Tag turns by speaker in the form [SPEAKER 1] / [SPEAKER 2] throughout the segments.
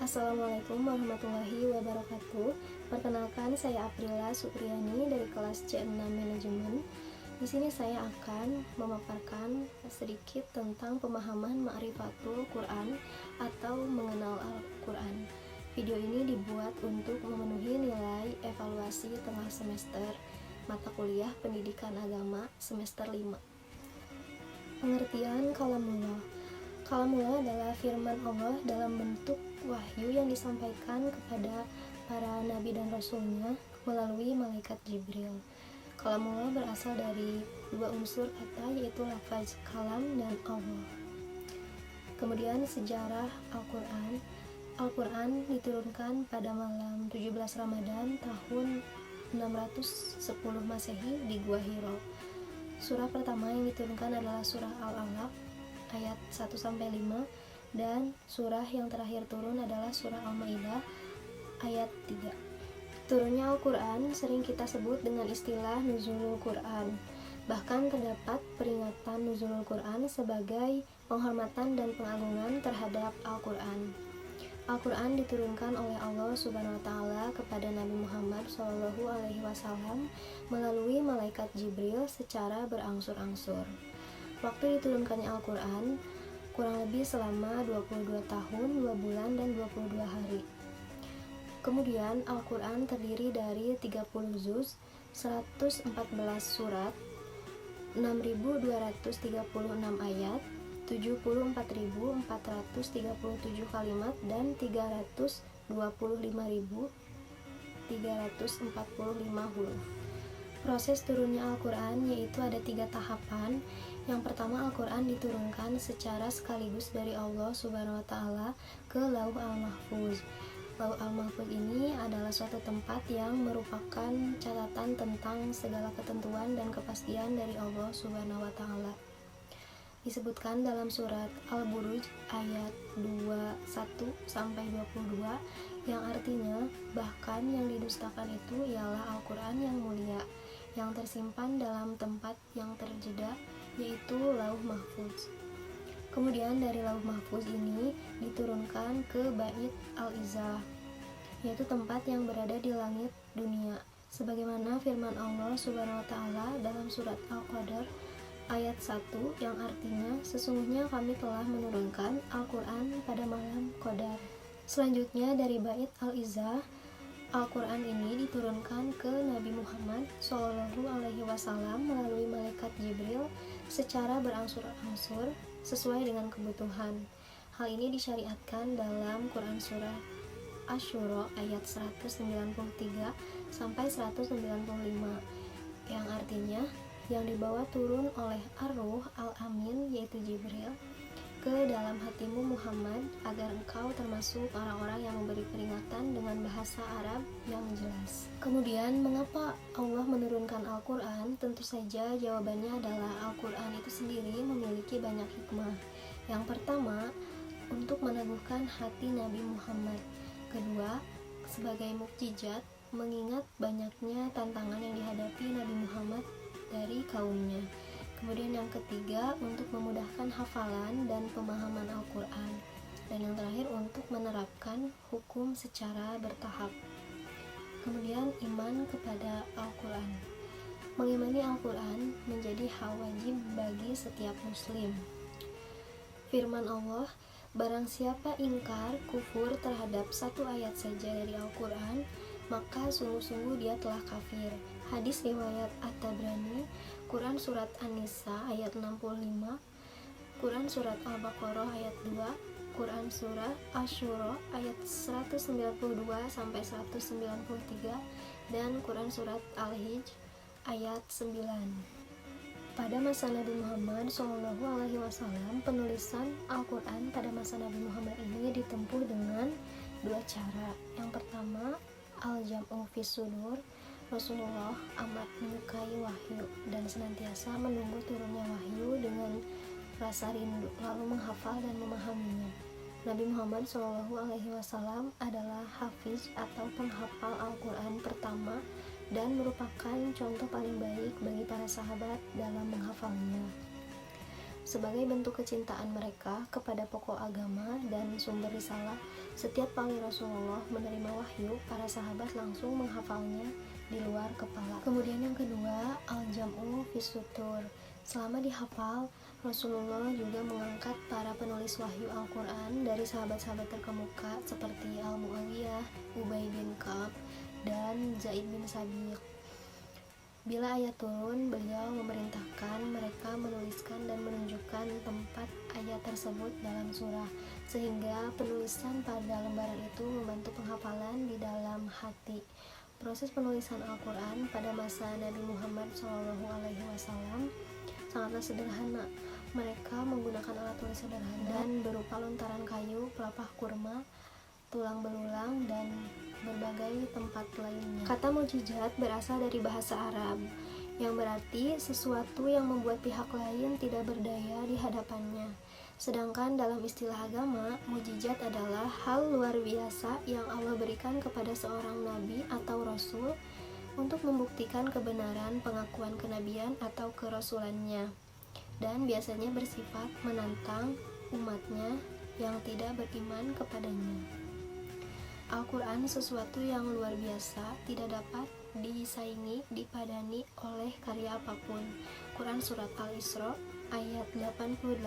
[SPEAKER 1] Assalamualaikum warahmatullahi wabarakatuh. Perkenalkan, saya Aprila Supriyani dari kelas C6 Manajemen. Di sini saya akan memaparkan sedikit tentang pemahaman Ma'rifatul Quran atau mengenal Al-Quran. Video ini dibuat untuk memenuhi nilai evaluasi tengah semester mata kuliah Pendidikan Agama semester 5. Pengertian kalamullah. Kalamullah adalah firman Allah dalam bentuk wahyu yang disampaikan kepada para nabi dan rasulnya melalui malaikat Jibril. Kalamullah berasal dari dua unsur kata, yaitu lafaz kalam dan Allah. Kemudian sejarah Al-Quran. Al-Quran diturunkan pada malam 17 Ramadan tahun 610 Masehi di Gua Hiro. Surah pertama yang diturunkan adalah surah Al-Alaq ayat 1-5, dan surah yang terakhir turun adalah surah Al-Maidah ayat 3. Turunnya Al-Quran sering kita sebut dengan istilah Nuzulul Quran. Bahkan terdapat peringatan Nuzulul Quran sebagai penghormatan dan pengagungan terhadap Al-Quran. Al-Quran diturunkan oleh Allah Subhanahu wa Ta'ala kepada Nabi Muhammad SAW melalui malaikat Jibril secara berangsur-angsur. Waktu diturunkannya Al-Quran kurang lebih selama 22 tahun, 2 bulan, dan 22 hari. Kemudian Al-Quran terdiri dari 30 juz, 114 surat, 6.236 ayat, 74.437 kalimat, dan 325.345 huruf. Proses turunnya Al-Quran yaitu ada 3 tahapan. Yang pertama, Al-Quran diturunkan secara sekaligus dari Allah Subhanahu wa Ta'ala ke Lauh Al-Mahfuz. Lauh Al-Mahfuz ini adalah suatu tempat yang merupakan catatan tentang segala ketentuan dan kepastian dari Allah Subhanahu wa Ta'ala. Disebutkan dalam surat Al-Buruj ayat 21-22 yang artinya bahkan yang didustakan itu ialah Al-Quran yang mulia yang tersimpan dalam tempat yang terjeda, yaitu Lauh Mahfuz. Kemudian dari Lauh Mahfuz ini diturunkan ke Bait Al-Izzah, yaitu tempat yang berada di langit dunia, sebagaimana firman Allah Subhanahu wa Ta'ala dalam surat Al-Qadar ayat 1 yang artinya sesungguhnya kami telah menurunkan Al-Quran pada malam Qadar. Selanjutnya dari Bait Al-Izzah, Al-Quran ini diturunkan ke Nabi Muhammad SAW melalui malaikat Jibril secara berangsur-angsur sesuai dengan kebutuhan. Hal ini disyariatkan dalam Quran surah Asy-Syura ayat 193-195 yang artinya yang dibawa turun oleh Ar-Ruh Al-Amin yaitu Jibril ke dalam hatimu Muhammad agar engkau termasuk orang-orang yang memberi peringatan dengan bahasa Arab yang jelas. Kemudian mengapa Allah menurunkan Al-Quran? Tentu saja jawabannya adalah Al-Quran itu sendiri memiliki banyak hikmah. Yang pertama, untuk meneguhkan hati Nabi Muhammad. Kedua, sebagai mukjizat mengingat banyaknya tantangan yang dihadapi Nabi Muhammad dari kaumnya. Kemudian yang ketiga, untuk memudahkan hafalan dan pemahaman Al-Quran. Dan yang terakhir, untuk menerapkan hukum secara bertahap. Kemudian iman kepada Al-Quran. Mengimani Al-Quran menjadi hal wajib bagi setiap muslim. Firman Allah, barang siapa ingkar kufur terhadap satu ayat saja dari Al-Quran, maka sungguh-sungguh dia telah kafir. Hadis riwayat At-Tabrani, Quran surat An-Nisa ayat 65, Quran surat Al-Baqarah ayat 2, Quran surah Asy-Syura ayat 192-193, dan Quran surat Al-Hijr ayat 9. Pada masa Nabi Muhammad SAW, penulisan Al-Quran pada masa Nabi Muhammad ini ditempuh dengan 2 cara. Yang pertama, Al-Jam'u fis Sudur. Rasulullah amat menyukai wahyu dan senantiasa menunggu turunnya wahyu dengan rasa rindu, lalu menghafal dan memahaminya. Nabi Muhammad SAW adalah hafiz atau penghafal Al-Quran pertama dan merupakan contoh paling baik bagi para sahabat dalam menghafalnya. Sebagai bentuk kecintaan mereka kepada pokok agama dan sumber risalah, setiap kali Rasulullah menerima wahyu, para sahabat langsung menghafalnya di luar kepala. Kemudian yang kedua, al-jam'u fis sutur. Selama dihafal, Rasulullah juga mengangkat para penulis wahyu Al-Quran dari sahabat-sahabat terkemuka seperti Al-Mu'awiyah, Ubay bin Ka'ab, dan Zaid bin Sabiq. Bila ayat turun, beliau memerintahkan mereka menuliskan dan menunjukkan tempat ayat tersebut dalam surah, sehingga penulisan pada lembaran itu membantu penghafalan di dalam hati. Proses penulisan Al-Quran pada masa Nabi Muhammad SAW sangatlah sederhana. Mereka menggunakan alat tulis sederhana dan berupa lontaran kayu, pelepah kurma, tulang belulang, dan berbagai tempat lainnya. Kata mukjizat berasal dari bahasa Arab, yang berarti sesuatu yang membuat pihak lain tidak berdaya di hadapannya. Sedangkan dalam istilah agama, mukjizat adalah hal luar biasa yang Allah berikan kepada seorang nabi atau rasul untuk membuktikan kebenaran pengakuan kenabian atau kerasulannya, dan biasanya bersifat menantang umatnya yang tidak beriman kepadanya. Al-Quran sesuatu yang luar biasa, tidak dapat disaingi, dipadani oleh karya apapun. Quran Surat Al-Isra ayat 88.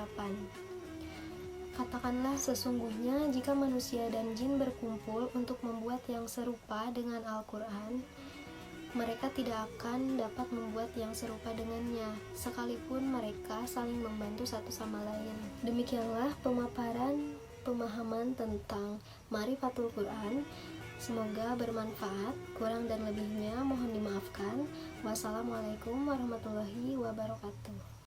[SPEAKER 1] Katakanlah, sesungguhnya jika manusia dan jin berkumpul untuk membuat yang serupa dengan Al-Quran, mereka tidak akan dapat membuat yang serupa dengannya, sekalipun mereka saling membantu satu sama lain. Demikianlah pemaparan pemahaman tentang Ma'rifatul Quran. Semoga bermanfaat. Kurang dan lebihnya mohon dimaafkan. Wassalamualaikum warahmatullahi wabarakatuh.